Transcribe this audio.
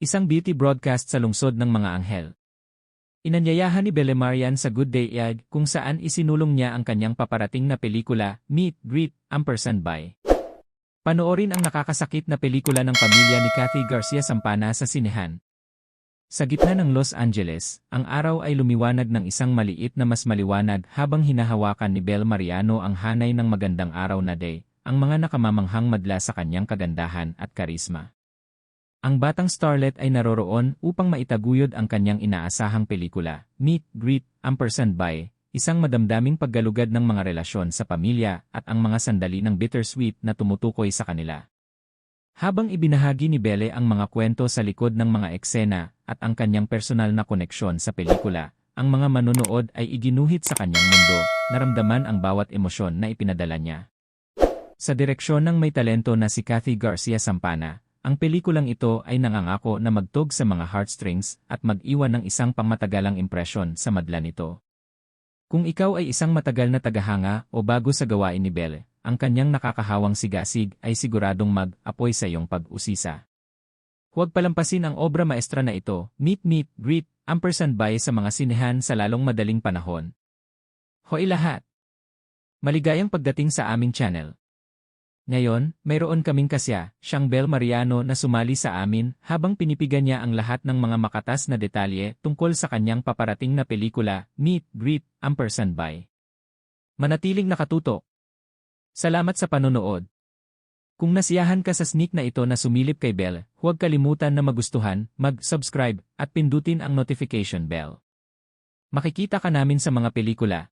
Isang beauty broadcast sa lungsod ng mga anghel. Inanyayahan ni Belle Marian sa Good Day Egg kung saan isinulong niya ang kanyang paparating na pelikula, Meet, Greet, By. Panoorin ang nakakasakit na pelikula ng pamilya ni Kathy Garcia Sampana sa sinehan. Sa gitna ng Los Angeles, ang araw ay lumiwanag ng isang maliit na mas maliwanag habang hinahawakan ni Belle Mariano ang hanay ng magandang araw na day, ang mga nakamamanghang madla sa kanyang kagandahan at karisma. Ang batang starlet ay naroroon upang maitaguyod ang kanyang inaasahang pelikula, Meet, Greet, By, isang madamdaming paggalugad ng mga relasyon sa pamilya at ang mga sandali ng bittersweet na tumutukoy sa kanila. Habang ibinahagi ni Belle ang mga kwento sa likod ng mga eksena at ang kanyang personal na koneksyon sa pelikula, ang mga manonood ay iginuhit sa kanyang mundo, naramdaman ang bawat emosyon na ipinadala niya. Sa direksyon ng may talento na si Kathy Garcia Sampana, ang pelikulang ito ay nangangako na magtog sa mga heartstrings at mag-iwan ng isang pangmatagalang impresyon sa madla nito. Kung ikaw ay isang matagal na tagahanga o bago sa gawain ni Belle, ang kanyang nakakahawang sigasig ay siguradong mag-apoy sa iyong pag-usisa. Huwag palampasin ang obra maestra na ito, Meet, Greet, By sa mga sinehan sa lalong madaling panahon. Hoy lahat! Maligayang pagdating sa aming channel. Ngayon, mayroon kaming kasya, siyang Belle Mariano na sumali sa amin habang pinipigan niya ang lahat ng mga makatas na detalye tungkol sa kanyang paparating na pelikula, Meet, Greet, By. Manatiling nakatutok. Salamat sa panonood. Kung nasiyahan ka sa sneak na ito na sumilip kay Belle, huwag kalimutan na magustuhan, mag-subscribe, at pindutin ang notification bell. Makikita ka namin sa mga pelikula,